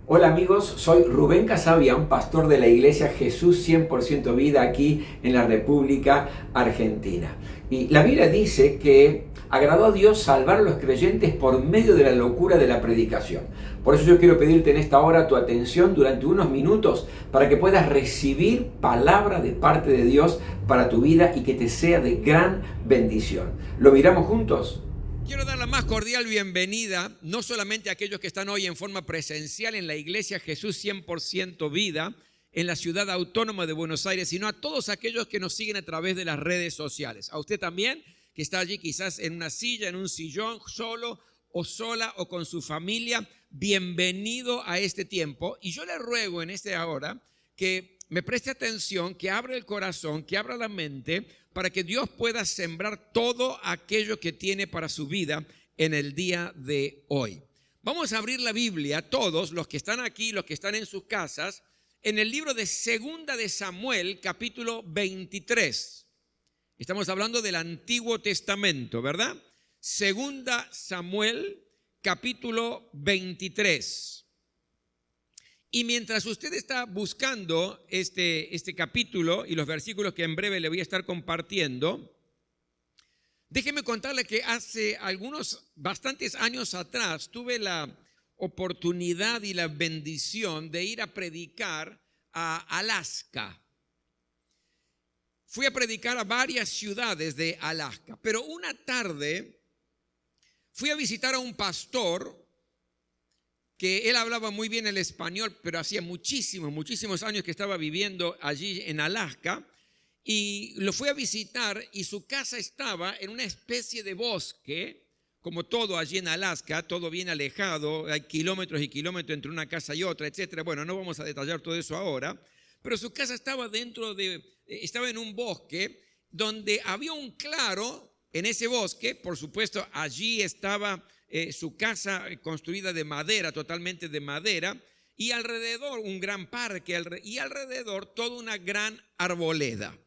Hola amigos, soy Rubén Casabian, pastor de la iglesia Jesús 100% Vida aquí en la República Argentina. Y la Biblia dice que agradó a Dios salvar a los creyentes por medio de la locura de la predicación. Por eso yo quiero pedirte en esta hora tu atención durante unos minutos para que puedas recibir palabra de parte de Dios para tu vida y que te sea de gran bendición. ¿Lo miramos juntos? Quiero dar la más cordial bienvenida, no solamente a aquellos que están hoy en forma presencial en la iglesia Jesús 100% Vida, en la ciudad autónoma de Buenos Aires, sino a todos aquellos que nos siguen a través de las redes sociales. A usted también, que está allí quizás en una silla, en un sillón, solo o sola o con su familia, bienvenido a este tiempo. Y yo le ruego en esta hora que me preste atención, que abra el corazón, que abra la mente, para que Dios pueda sembrar todo aquello que tiene para su vida en el día de hoy. Vamos a abrir la Biblia, todos los que están aquí, los que están en sus casas, en el libro de Segunda de Samuel, capítulo 23. Estamos hablando del Antiguo Testamento, ¿verdad? Segunda Samuel, capítulo 23. Y mientras usted está buscando este capítulo y los versículos que en breve le voy a estar compartiendo, déjeme contarle que hace bastantes años atrás tuve la oportunidad y la bendición de ir a predicar a Alaska. Fui a predicar a varias ciudades de Alaska, pero una tarde fui a visitar a un pastor que él hablaba muy bien el español, pero hacía muchísimos años que estaba viviendo allí en Alaska, y lo fui a visitar y su casa estaba en una especie de bosque, como todo allí en Alaska, todo bien alejado, hay kilómetros y kilómetros entre una casa y otra, etcétera. Bueno, no vamos a detallar todo eso ahora, pero su casa estaba estaba en un bosque donde había un claro en ese bosque. Por supuesto, allí estaba su casa construida de madera, totalmente de madera, y alrededor un gran parque y alrededor toda una gran arboleda.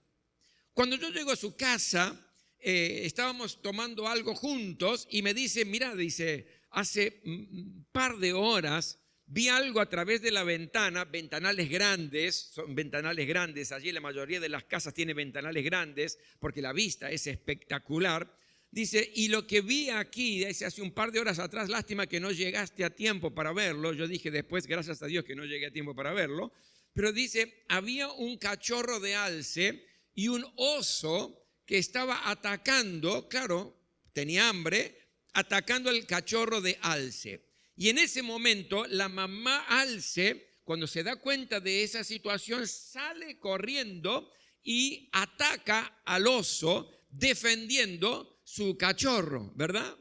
Cuando yo llego a su casa, estábamos tomando algo juntos y me dice, mira, dice, hace un par de horas vi algo a través de la ventana, ventanales grandes, son ventanales grandes, allí la mayoría de las casas tiene ventanales grandes porque la vista es espectacular. Dice, y lo que vi aquí, dice, hace un par de horas atrás, lástima que no llegaste a tiempo para verlo. Yo dije después, gracias a Dios que no llegué a tiempo para verlo. Pero dice, había un cachorro de alce y un oso que estaba atacando, claro, tenía hambre, atacando al cachorro de alce. Y en ese momento, la mamá alce, cuando se da cuenta de esa situación, sale corriendo y ataca al oso, defendiendo su cachorro, ¿verdad?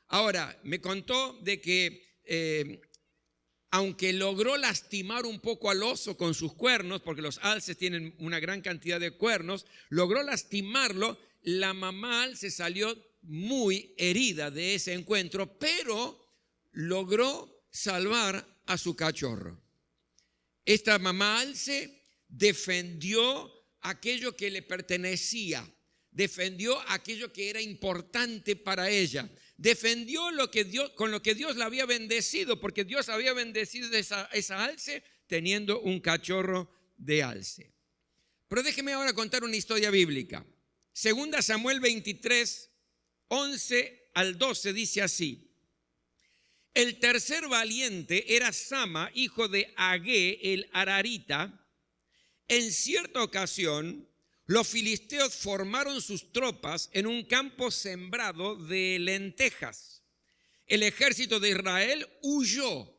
Ahora, me contó de que aunque logró lastimar un poco al oso con sus cuernos, porque los alces tienen una gran cantidad de cuernos, logró lastimarlo, la mamá alce salió muy herida de ese encuentro, pero logró salvar a su cachorro. Esta mamá alce defendió aquello que le pertenecía, defendió aquello que era importante para ella, defendió con lo que Dios la había bendecido, porque Dios había bendecido esa alce teniendo un cachorro de alce. Pero déjeme ahora contar una historia bíblica. Segunda Samuel 23, 11 al 12 dice así: el tercer valiente era Sama, hijo de Agé el Ararita. En cierta ocasión, los filisteos formaron sus tropas en un campo sembrado de lentejas. El ejército de Israel huyó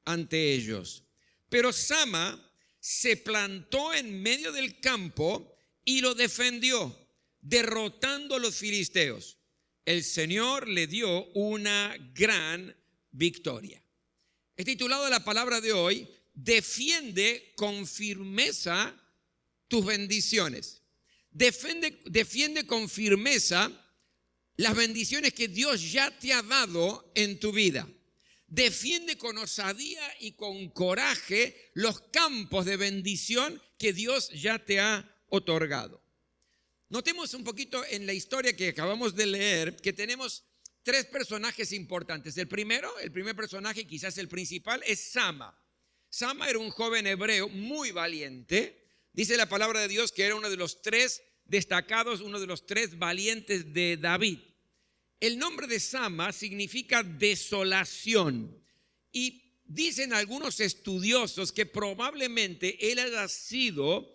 ante ellos, pero Sama se plantó en medio del campo y lo defendió, derrotando a los filisteos. El Señor le dio una gran victoria. He titulado la palabra de hoy, defiende con firmeza tus bendiciones. Defiende con firmeza las bendiciones que Dios ya te ha dado en tu vida. Defiende con osadía y con coraje los campos de bendición que Dios ya te ha otorgado. Notemos un poquito en la historia que acabamos de leer que tenemos tres personajes importantes. El primer personaje, quizás el principal, es Sama. Sama era un joven hebreo muy valiente. Dice la palabra de Dios que era uno de los 3 destacados, uno de los 3 valientes de David. El nombre de Sama significa desolación y dicen algunos estudiosos que probablemente él haya sido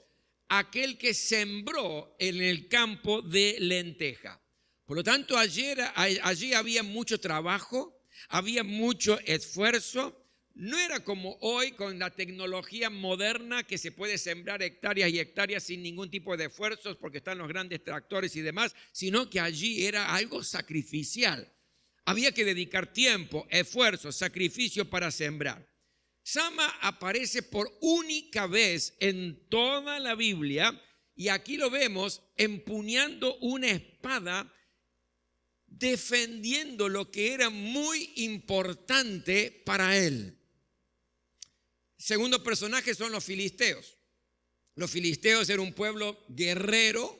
aquel que sembró en el campo de lenteja. Por lo tanto, allí había mucho trabajo, había mucho esfuerzo. No era como hoy con la tecnología moderna que se puede sembrar hectáreas y hectáreas sin ningún tipo de esfuerzos porque están los grandes tractores y demás, sino que allí era algo sacrificial. Había que dedicar tiempo, esfuerzo, sacrificio para sembrar. Sama aparece por única vez en toda la Biblia y aquí lo vemos empuñando una espada defendiendo lo que era muy importante para él. Segundo personaje son los filisteos. Los filisteos eran un pueblo guerrero,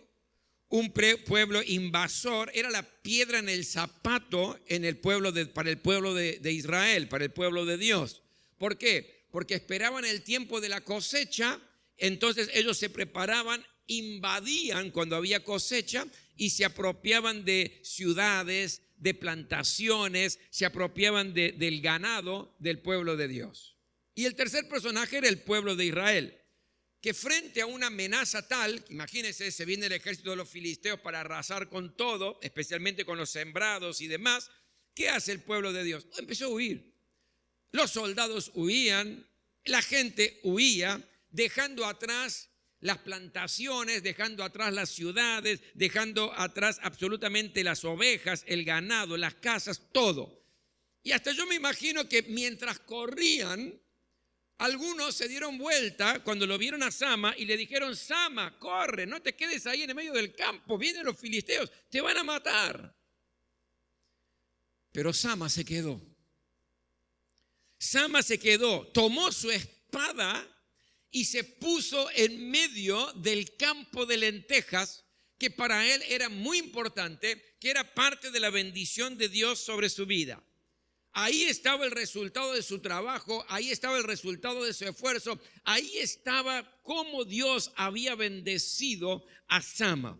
un pueblo invasor, era la piedra en el zapato para el pueblo de Israel, para el pueblo de Dios. ¿Por qué? Porque esperaban el tiempo de la cosecha, entonces ellos se preparaban, invadían cuando había cosecha y se apropiaban de ciudades, de plantaciones, se apropiaban del ganado del pueblo de Dios. Y el tercer personaje era el pueblo de Israel, que frente a una amenaza tal, imagínense, se viene el ejército de los filisteos para arrasar con todo, especialmente con los sembrados y demás. ¿Qué hace el pueblo de Dios? Empezó a huir. Los soldados huían, la gente huía, dejando atrás las plantaciones, dejando atrás las ciudades, dejando atrás absolutamente las ovejas, el ganado, las casas, todo. Y hasta yo me imagino que mientras corrían, algunos se dieron vuelta cuando lo vieron a Sama y le dijeron: Sama, corre, no te quedes ahí en el medio del campo, vienen los filisteos, te van a matar. Pero Sama se quedó. Sama se quedó, tomó su espada y se puso en medio del campo de lentejas, que para él era muy importante, que era parte de la bendición de Dios sobre su vida. Ahí estaba el resultado de su trabajo, ahí estaba el resultado de su esfuerzo, ahí estaba cómo Dios había bendecido a Sama.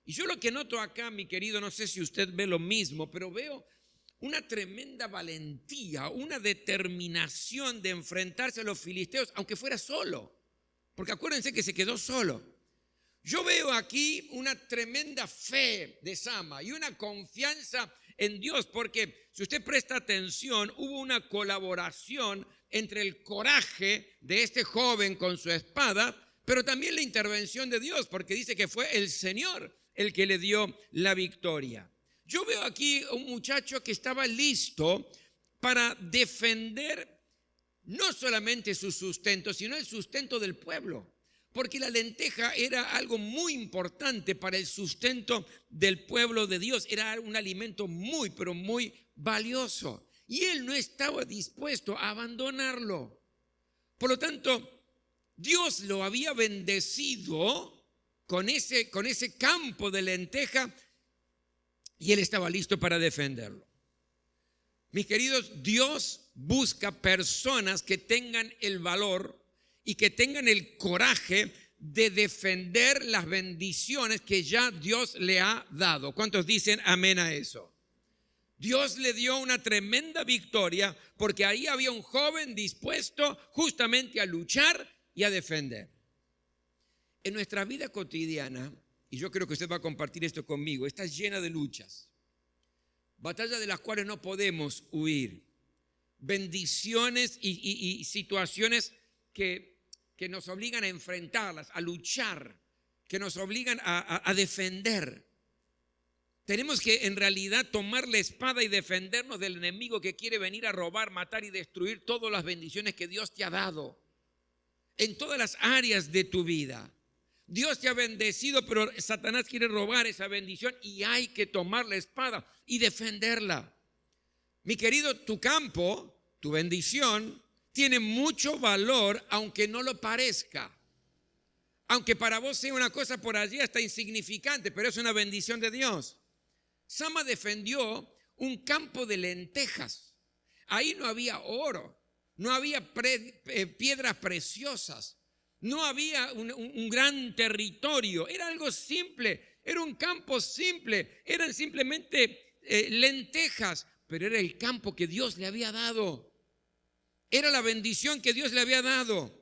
Y yo lo que noto acá, mi querido, no sé si usted ve lo mismo, pero veo una tremenda valentía, una determinación de enfrentarse a los filisteos, aunque fuera solo, porque acuérdense que se quedó solo. Yo veo aquí una tremenda fe de Sama y una confianza en Dios, porque si usted presta atención, hubo una colaboración entre el coraje de este joven con su espada, pero también la intervención de Dios, porque dice que fue el Señor el que le dio la victoria. Yo veo aquí un muchacho que estaba listo para defender no solamente su sustento, sino el sustento del pueblo. Porque la lenteja era algo muy importante para el sustento del pueblo de Dios. Era un alimento muy, pero muy valioso. Y él no estaba dispuesto a abandonarlo. Por lo tanto, Dios lo había bendecido con ese campo de lenteja y él estaba listo para defenderlo. Mis queridos, Dios busca personas que tengan el valor y que tengan el coraje de defender las bendiciones que ya Dios le ha dado. ¿Cuántos dicen amén a eso? Dios le dio una tremenda victoria porque ahí había un joven dispuesto justamente a luchar y a defender. En nuestra vida cotidiana, y yo creo que usted va a compartir esto conmigo, está llena de luchas, batallas de las cuales no podemos huir, bendiciones y situaciones que nos obligan a enfrentarlas, a luchar, que nos obligan a defender. Tenemos que en realidad tomar la espada y defendernos del enemigo que quiere venir a robar, matar y destruir todas las bendiciones que Dios te ha dado en todas las áreas de tu vida. Dios te ha bendecido, pero Satanás quiere robar esa bendición y hay que tomar la espada y defenderla. Mi querido, tu campo, tu bendición, tiene mucho valor aunque no lo parezca. Aunque para vos sea una cosa por allí hasta insignificante, pero es una bendición de Dios. Sama defendió un campo de lentejas. Ahí no había oro, no había piedras preciosas, no había un gran territorio, era algo simple, era un campo simple, eran simplemente lentejas, pero era el campo que Dios le había dado, era la bendición que Dios le había dado.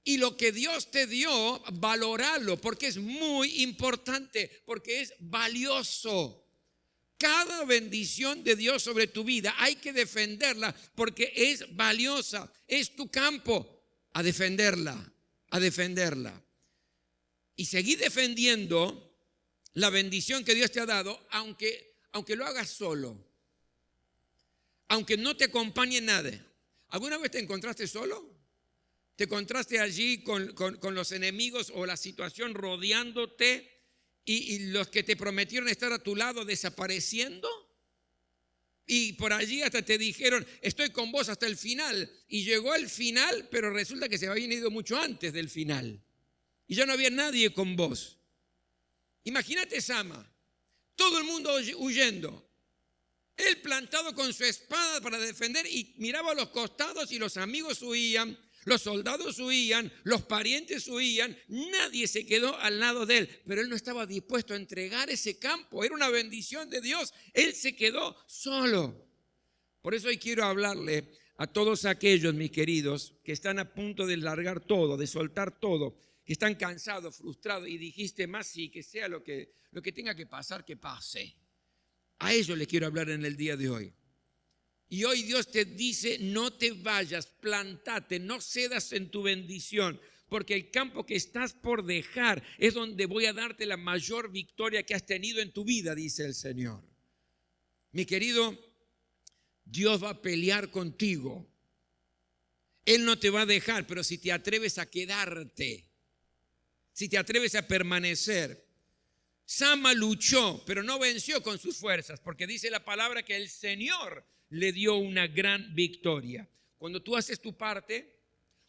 Y lo que Dios te dio, valóralo, porque es muy importante, porque es valioso. Cada bendición de Dios sobre tu vida hay que defenderla, porque es valiosa, es tu campo. A defenderla, a defenderla. Y seguir defendiendo la bendición que Dios te ha dado, aunque lo hagas solo, aunque no te acompañe nadie. ¿Alguna vez te encontraste solo? ¿Te encontraste allí con los enemigos o la situación rodeándote y los que te prometieron estar a tu lado desapareciendo? Y por allí hasta te dijeron, estoy con vos hasta el final. Y llegó el final, pero resulta que se habían ido mucho antes del final. Y ya no había nadie con vos. Imagínate Sama, todo el mundo huyendo. Él plantado con su espada para defender y miraba a los costados y los amigos huían. Los soldados huían, los parientes huían, nadie se quedó al lado de él, pero él no estaba dispuesto a entregar ese campo, era una bendición de Dios, él se quedó solo. Por eso hoy quiero hablarle a todos aquellos, mis queridos, que están a punto de largar todo, de soltar todo, que están cansados, frustrados y dijiste más sí, que sea lo que tenga que pasar, que pase. A ellos les quiero hablar en el día de hoy. Y hoy Dios te dice, no te vayas, plantate, no cedas en tu bendición, porque el campo que estás por dejar es donde voy a darte la mayor victoria que has tenido en tu vida, dice el Señor. Mi querido, Dios va a pelear contigo. Él no te va a dejar, pero si te atreves a quedarte, si te atreves a permanecer. Sama luchó, pero no venció con sus fuerzas, porque dice la palabra que el Señor le dio una gran victoria. Cuando tú haces tu parte,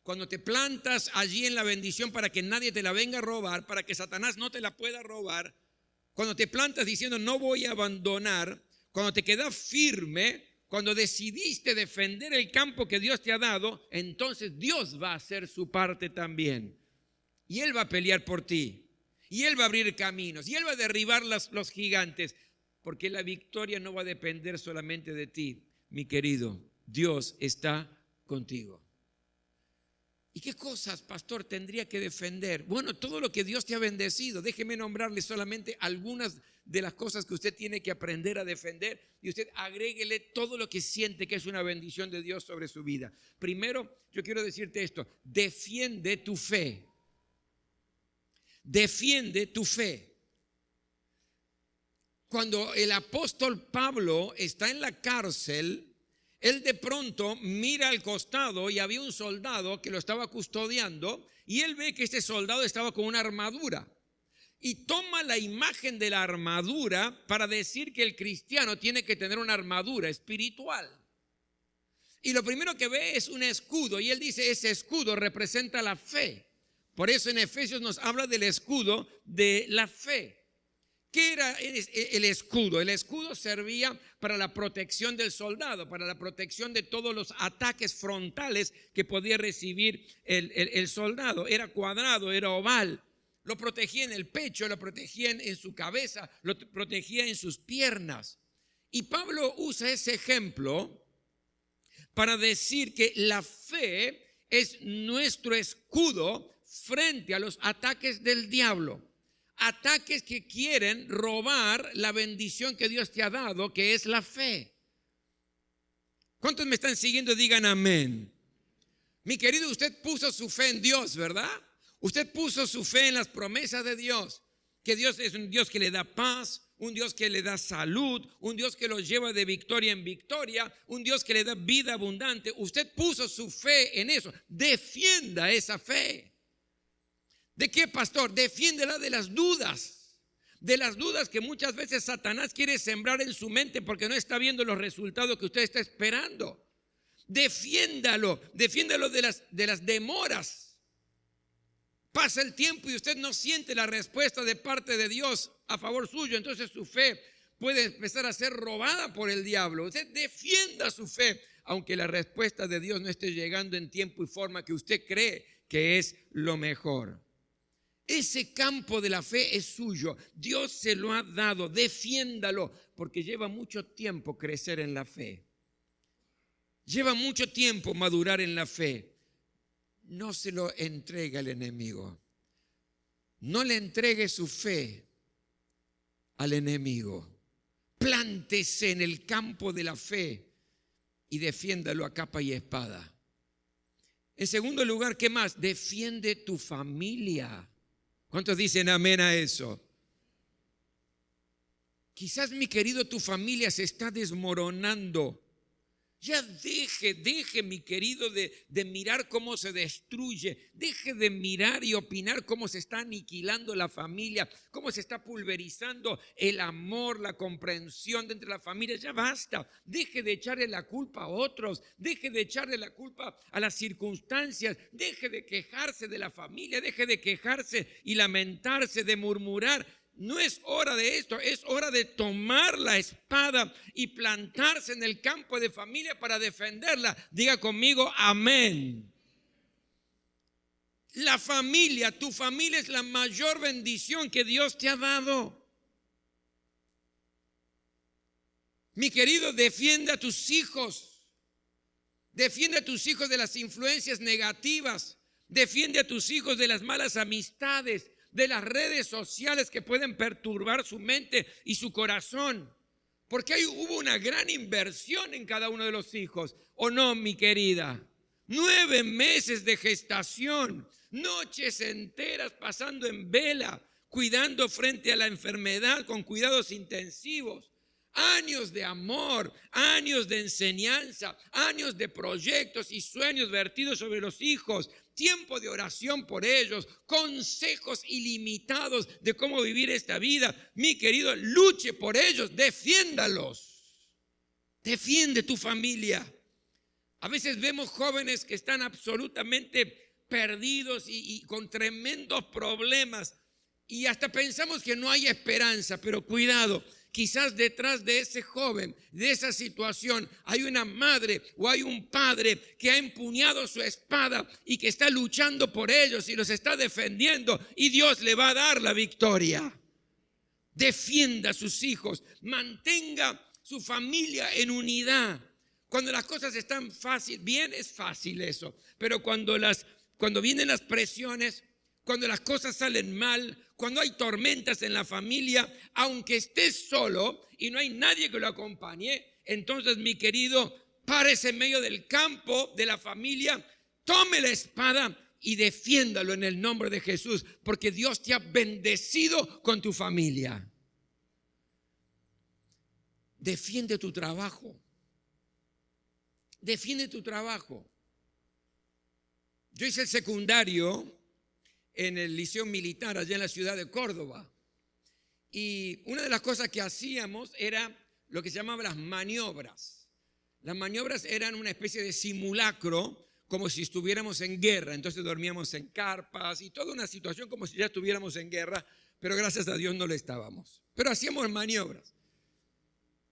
cuando te plantas allí en la bendición para que nadie te la venga a robar, para que Satanás no te la pueda robar, cuando te plantas diciendo no voy a abandonar, cuando te quedas firme, cuando decidiste defender el campo que Dios te ha dado, entonces Dios va a hacer su parte también. Y Él va a pelear por ti. Y Él va a abrir caminos. Y Él va a derribar los gigantes. Porque la victoria no va a depender solamente de ti, mi querido. Dios está contigo. ¿Y qué cosas, pastor, tendría que defender? Bueno, todo lo que Dios te ha bendecido. Déjeme nombrarle solamente algunas de las cosas que usted tiene que aprender a defender. Y usted agréguele todo lo que siente que es una bendición de Dios sobre su vida. Primero, yo quiero decirte esto. Defiende tu fe. Defiende tu fe. Cuando el apóstol Pablo está en la cárcel, él de pronto mira al costado y había un soldado que lo estaba custodiando y él ve que este soldado estaba con una armadura y toma la imagen de la armadura para decir que el cristiano tiene que tener una armadura espiritual. Y lo primero que ve es un escudo y él dice ese escudo representa la fe. Por eso en Efesios nos habla del escudo de la fe. ¿Qué era el escudo? El escudo servía para la protección del soldado, para la protección de todos los ataques frontales que podía recibir el soldado. Era cuadrado, era oval. Lo protegía en el pecho, lo protegía en su cabeza, lo protegía en sus piernas. Y Pablo usa ese ejemplo para decir que la fe es nuestro escudo frente a los ataques del diablo. Ataques que quieren robar la bendición que Dios te ha dado, que es la fe. ¿Cuántos me están siguiendo? Digan amén. Mi querido, usted puso su fe en Dios, ¿verdad? Usted puso su fe en las promesas de Dios. Que Dios es un Dios que le da paz, un Dios que le da salud, un Dios que lo lleva de victoria en victoria, un Dios que le da vida abundante. Usted puso su fe en eso. Defienda esa fe. ¿De qué, pastor? Defiéndela de las dudas que muchas veces Satanás quiere sembrar en su mente porque no está viendo los resultados que usted está esperando. Defiéndalo de las demoras. Pasa el tiempo y usted no siente la respuesta de parte de Dios a favor suyo, entonces su fe puede empezar a ser robada por el diablo. Usted defienda su fe, aunque la respuesta de Dios no esté llegando en tiempo y forma que usted cree que es lo mejor. Ese campo de la fe es suyo. Dios se lo ha dado. Defiéndalo, porque lleva mucho tiempo crecer en la fe. Lleva mucho tiempo madurar en la fe. No se lo entregue al enemigo. No le entregue su fe al enemigo. Plántese en el campo de la fe y defiéndalo a capa y espada. En segundo lugar, ¿qué más? Defiende tu familia. ¿Cuántos dicen amén a eso? Quizás, mi querido, tu familia se está desmoronando. Ya deje, mi querido, de mirar cómo se destruye. Deje de mirar y opinar cómo se está aniquilando la familia, cómo se está pulverizando el amor, la comprensión entre la familia. Ya basta. Deje de echarle la culpa a otros. Deje de echarle la culpa a las circunstancias. Deje de quejarse de la familia. Deje de quejarse y lamentarse, de murmurar. No es hora de esto, es hora de tomar la espada y plantarse en el campo de familia para defenderla. Diga conmigo, amén. La familia, tu familia es la mayor bendición que Dios te ha dado. Mi querido, defiende a tus hijos. Defiende a tus hijos de las influencias negativas. Defiende a tus hijos de las malas amistades, de las redes sociales que pueden perturbar su mente y su corazón. Porque hubo una gran inversión en cada uno de los hijos. ¿O no, mi querida? 9 meses de gestación, noches enteras pasando en vela, cuidando frente a la enfermedad con cuidados intensivos. Años de amor, años de enseñanza, años de proyectos y sueños vertidos sobre los hijos. Tiempo de oración por ellos, consejos ilimitados de cómo vivir esta vida. Mi querido, luche por ellos, defiéndalos. Defiende tu familia. A veces vemos jóvenes que están absolutamente perdidos y con tremendos problemas y hasta pensamos que no hay esperanza, pero cuidado. Quizás detrás de ese joven, de esa situación, hay una madre o hay un padre que ha empuñado su espada y que está luchando por ellos y los está defendiendo, y Dios le va a dar la victoria. Defienda a sus hijos, mantenga su familia en unidad. Cuando las cosas están fácil, bien, es fácil eso, pero cuando vienen las presiones, cuando las cosas salen mal, cuando hay tormentas en la familia, aunque estés solo y no hay nadie que lo acompañe, entonces, mi querido, párese en medio del campo de la familia, tome la espada y defiéndalo en el nombre de Jesús, porque Dios te ha bendecido con tu familia. Defiende tu trabajo. Defiende tu trabajo. Yo hice el secundario en el Liceo Militar allá en la ciudad de Córdoba, y una de las cosas que hacíamos era lo que se llamaban las maniobras. Las maniobras eran una especie de simulacro, como si estuviéramos en guerra. Entonces dormíamos en carpas y toda una situación como si ya estuviéramos en guerra, pero gracias a Dios no lo estábamos. Pero hacíamos maniobras.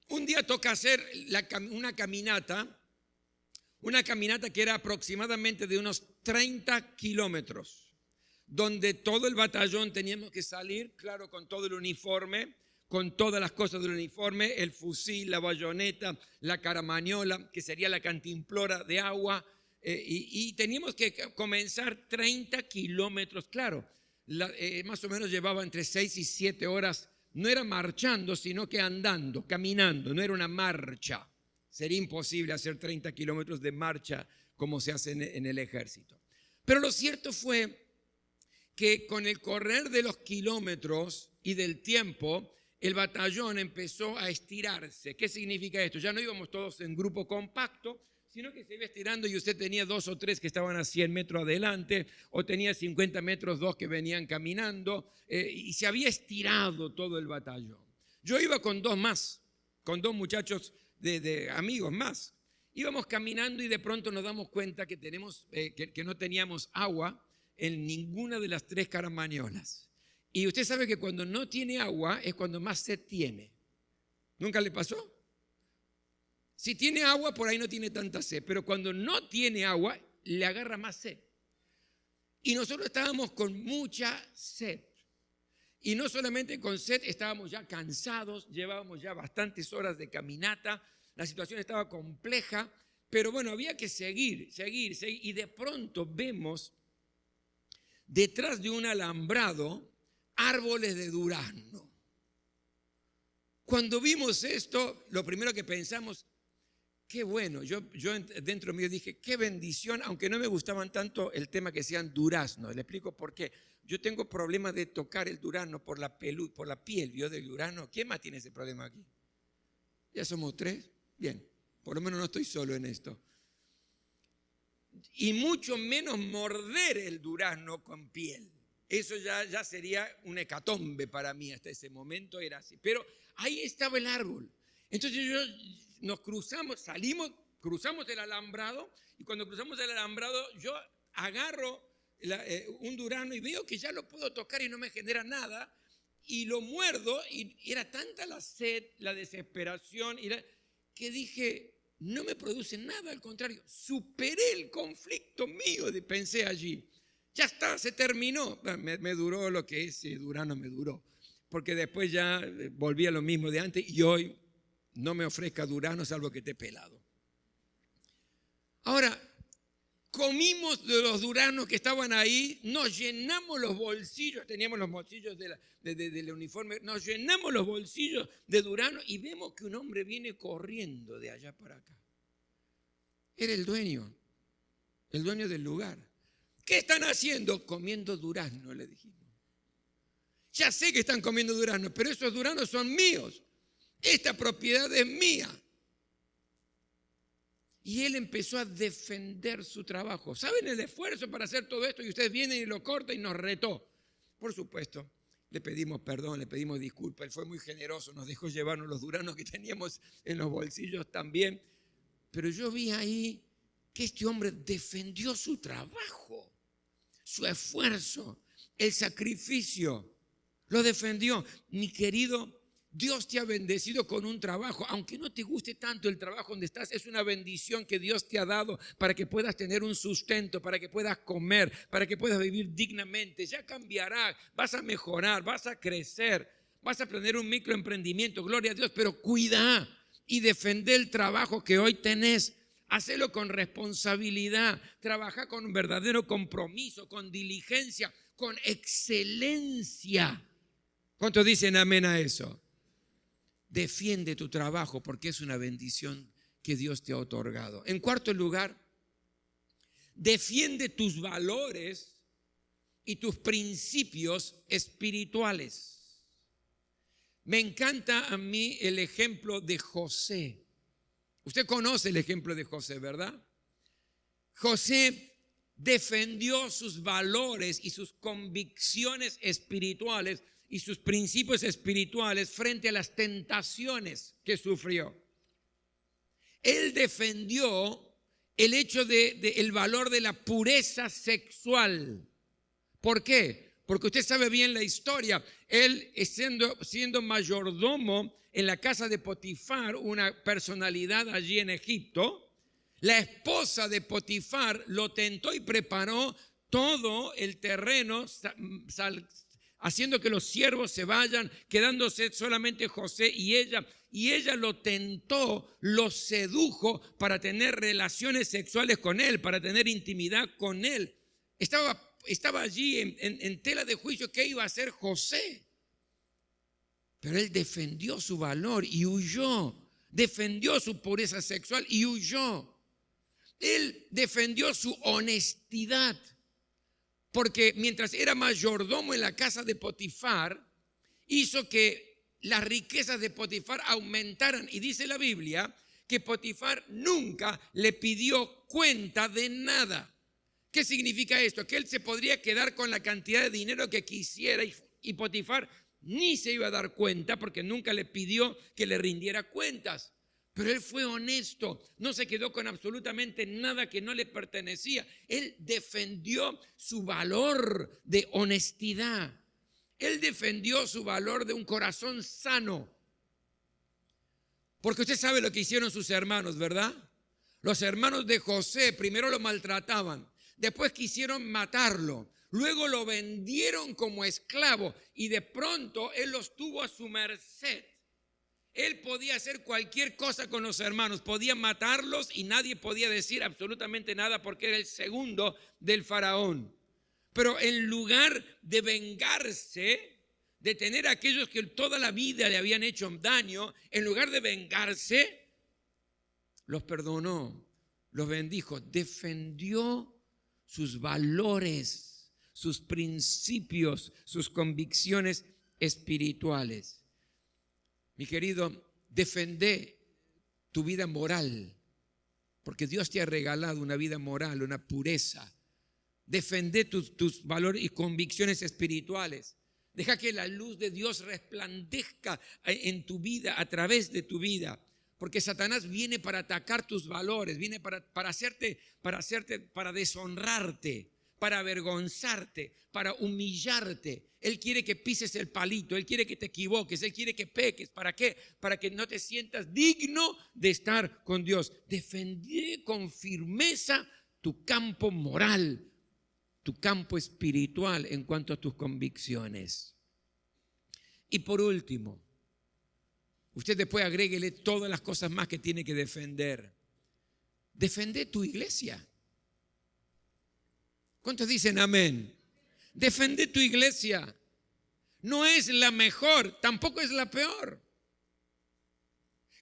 Un día toca hacer una caminata que era aproximadamente de unos 30 kilómetros. Donde todo el batallón teníamos que salir, claro, con todo el uniforme, con todas las cosas del uniforme, el fusil, la bayoneta, la caramañola, que sería la cantimplora de agua, y teníamos que comenzar 30 kilómetros, claro, más o menos llevaba entre 6 y 7 horas, no era marchando, sino que andando, caminando, no era una marcha. Sería imposible hacer 30 kilómetros de marcha como se hace en el ejército. Pero lo cierto fue que con el correr de los kilómetros y del tiempo, el batallón empezó a estirarse. ¿Qué significa esto? Ya no íbamos todos en grupo compacto, sino que se iba estirando y usted tenía 2 o 3 que estaban a 100 metros adelante, o tenía 50 metros 2 que venían caminando, y se había estirado todo el batallón. Yo iba con 2 más, con 2 muchachos de amigos más. Íbamos caminando y de pronto nos damos cuenta que no teníamos agua en ninguna de las 3 caramañolas. Y usted sabe que cuando no tiene agua es cuando más sed tiene. ¿Nunca le pasó? Si tiene agua, por ahí no tiene tanta sed, pero cuando no tiene agua, le agarra más sed. Y nosotros estábamos con mucha sed. Y no solamente con sed, estábamos ya cansados, llevábamos ya bastantes horas de caminata, la situación estaba compleja, pero bueno, había que seguir. Y de pronto vemos detrás de un alambrado árboles de durazno. Cuando vimos esto, lo primero que pensamos, qué bueno, yo dentro mío dije, qué bendición, aunque no me gustaban tanto el tema que sean duraznos. Le explico por qué. Yo tengo problemas de tocar el durazno por la piel, ¿vio? Del durazno. ¿Quién más tiene ese problema aquí? Ya somos 3. Bien, por lo menos no estoy solo en esto. Y mucho menos morder el durazno con piel. Eso ya sería un hecatombe para mí, hasta ese momento era así. Pero ahí estaba el árbol. Entonces nos cruzamos, cruzamos el alambrado, y cuando cruzamos el alambrado yo agarro un durazno y veo que ya lo puedo tocar y no me genera nada, y lo muerdo, y era tanta la sed, la desesperación, que dije, no me produce nada, al contrario, superé el conflicto mío, pensé allí. Ya está, se terminó. Me duró lo que ese durazno me duró, porque después ya volví a lo mismo de antes, y hoy no me ofrezca durazno salvo que esté pelado. Ahora, comimos de los duraznos que estaban ahí, nos llenamos los bolsillos, teníamos los bolsillos del uniforme, nos llenamos los bolsillos de durazno, y vemos que un hombre viene corriendo de allá para acá. Era el dueño del lugar. ¿Qué están haciendo? Comiendo durazno, le dijimos. Ya sé que están comiendo durazno, pero esos duraznos son míos. Esta propiedad es mía. Y él empezó a defender su trabajo. ¿Saben el esfuerzo para hacer todo esto? Y ustedes vienen y lo cortan, y nos retó. Por supuesto, le pedimos perdón, le pedimos disculpas. Él fue muy generoso, nos dejó llevarnos los duraznos que teníamos en los bolsillos también. Pero yo vi ahí que este hombre defendió su trabajo, su esfuerzo, el sacrificio. Lo defendió. Mi querido, Dios te ha bendecido con un trabajo, aunque no te guste tanto el trabajo donde estás, es una bendición que Dios te ha dado para que puedas tener un sustento, para que puedas comer, para que puedas vivir dignamente. Ya cambiará, vas a mejorar, vas a crecer, vas a tener un microemprendimiento, gloria a Dios, pero cuida y defende el trabajo que hoy tenés. Hacelo con responsabilidad, trabaja con un verdadero compromiso, con diligencia, con excelencia. ¿Cuántos dicen amén a eso? Defiende tu trabajo porque es una bendición que Dios te ha otorgado. En cuarto lugar, defiende tus valores y tus principios espirituales. Me encanta a mí el ejemplo de José. Usted conoce el ejemplo de José, ¿verdad? José defendió sus valores y sus convicciones espirituales y sus principios espirituales frente a las tentaciones que sufrió. Él defendió el hecho el valor de la pureza sexual. ¿Por qué? Porque usted sabe bien la historia. Él, siendo mayordomo en la casa de Potifar, una personalidad allí en Egipto, la esposa de Potifar lo tentó y preparó todo el terreno, haciendo que los siervos se vayan, quedándose solamente José y ella lo tentó, lo sedujo para tener relaciones sexuales con él, para tener intimidad con él. Estaba allí en tela de juicio qué iba a hacer José. Pero él defendió su valor y huyó, defendió su pureza sexual y huyó. Él defendió su honestidad, porque mientras era mayordomo en la casa de Potifar, hizo que las riquezas de Potifar aumentaran. Y dice la Biblia que Potifar nunca le pidió cuenta de nada. ¿Qué significa esto? Que él se podría quedar con la cantidad de dinero que quisiera y Potifar ni se iba a dar cuenta porque nunca le pidió que le rindiera cuentas. Pero él fue honesto, no se quedó con absolutamente nada que no le pertenecía. Él defendió su valor de honestidad. Él defendió su valor de un corazón sano. Porque usted sabe lo que hicieron sus hermanos, ¿verdad? Los hermanos de José primero lo maltrataban, después quisieron matarlo, luego lo vendieron como esclavo y de pronto él los tuvo a su merced. Él podía hacer cualquier cosa con los hermanos, podía matarlos y nadie podía decir absolutamente nada porque era el segundo del faraón. Pero en lugar de vengarse, de tener a aquellos que toda la vida le habían hecho daño, en lugar de vengarse, los perdonó, los bendijo, defendió sus valores, sus principios, sus convicciones espirituales. Mi querido, defendé tu vida moral, porque Dios te ha regalado una vida moral, una pureza. Defendé tus valores y convicciones espirituales. Deja que la luz de Dios resplandezca en tu vida, a través de tu vida. Porque Satanás viene para atacar tus valores, viene para deshonrarte, para avergonzarte, para humillarte. Él quiere que pises el palito, Él quiere que te equivoques, Él quiere que peques. ¿Para qué? Para que no te sientas digno de estar con Dios. Defendí con firmeza tu campo moral, tu campo espiritual en cuanto a tus convicciones. Y por último, usted después agréguele todas las cosas más que tiene que defender. Defende tu iglesia. ¿Cuántos dicen amén? Defende tu iglesia. No es la mejor, tampoco es la peor.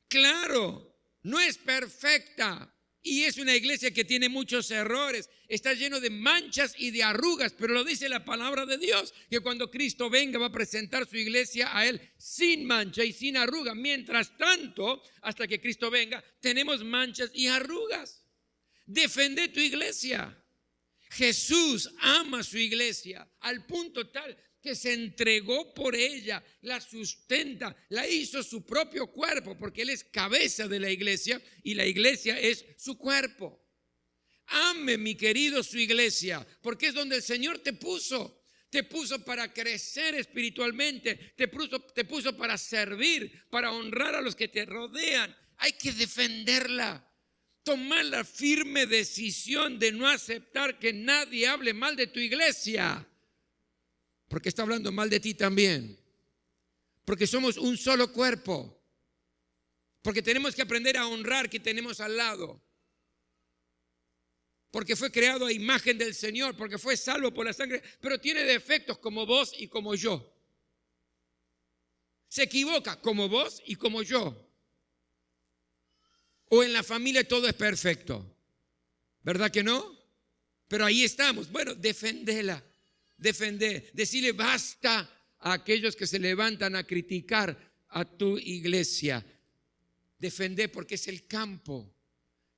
Claro, no es perfecta. Y es una iglesia que tiene muchos errores, está lleno de manchas y de arrugas, pero lo dice la palabra de Dios, que cuando Cristo venga va a presentar su iglesia a Él sin mancha y sin arruga. Mientras tanto, hasta que Cristo venga, tenemos manchas y arrugas. Defende tu iglesia. Jesús ama a su iglesia al punto tal que se entregó por ella, la sustenta, la hizo su propio cuerpo, porque Él es cabeza de la iglesia y la iglesia es su cuerpo. Ame, mi querido, su iglesia, porque es donde el Señor te puso. Te puso para crecer espiritualmente, te puso para servir, para honrar a los que te rodean. Hay que defenderla. Tomar la firme decisión de no aceptar que nadie hable mal de tu iglesia. Porque está hablando mal de ti también. Porque somos un solo cuerpo. Porque tenemos que aprender a honrar que tenemos al lado. Porque fue creado a imagen del Señor. Porque fue salvo por la sangre. Pero tiene defectos como vos y como yo. Se equivoca como vos y como yo. O en la familia todo es perfecto. ¿Verdad que no? Pero ahí estamos. Bueno, defendela. Defender, decirle basta a aquellos que se levantan a criticar a tu iglesia. Defender porque es el campo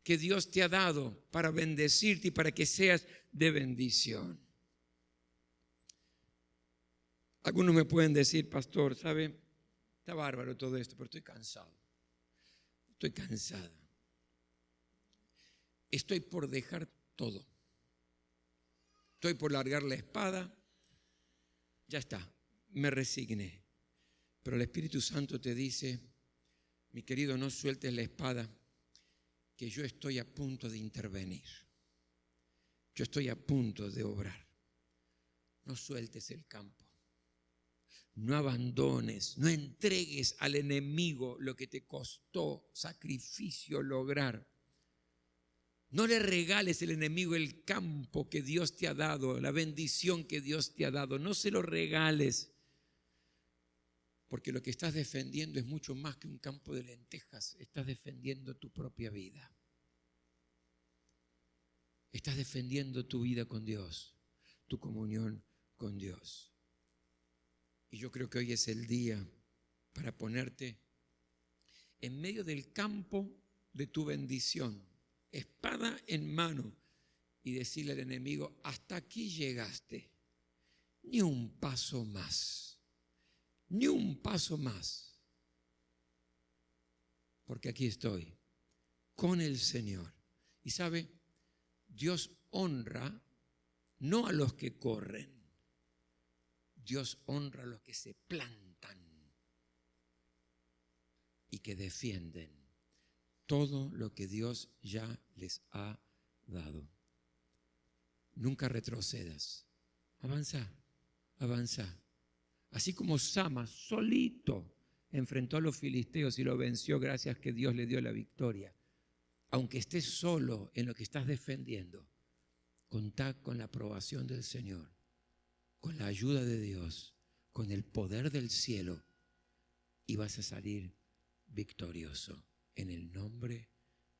que Dios te ha dado para bendecirte y para que seas de bendición. Algunos me pueden decir, pastor, ¿sabe? Está bárbaro todo esto, pero estoy cansado. Estoy cansada. Estoy por dejar todo. Estoy por largar la espada, ya está, me resigné. Pero el Espíritu Santo te dice, mi querido, no sueltes la espada, que yo estoy a punto de intervenir. Yo estoy a punto de obrar. No sueltes el campo. No abandones, no entregues al enemigo lo que te costó sacrificio lograr. No le regales al enemigo el campo que Dios te ha dado, la bendición que Dios te ha dado. No se lo regales, porque lo que estás defendiendo es mucho más que un campo de lentejas. Estás defendiendo tu propia vida. Estás defendiendo tu vida con Dios, tu comunión con Dios. Y yo creo que hoy es el día para ponerte en medio del campo de tu bendición. Espada en mano y decirle al enemigo, hasta aquí llegaste, ni un paso más, ni un paso más, porque aquí estoy con el Señor. Y sabe, Dios honra no a los que corren, Dios honra a los que se plantan y que defienden todo lo que Dios ya les ha dado. Nunca retrocedas. Avanza, avanza. Así como Sama solito enfrentó a los filisteos y lo venció gracias que Dios le dio la victoria. Aunque estés solo en lo que estás defendiendo, contá con la aprobación del Señor, con la ayuda de Dios, con el poder del cielo, y vas a salir victorioso en el nombre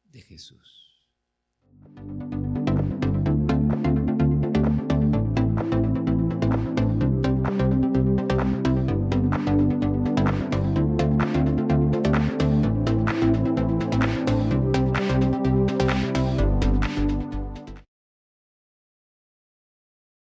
de Jesús.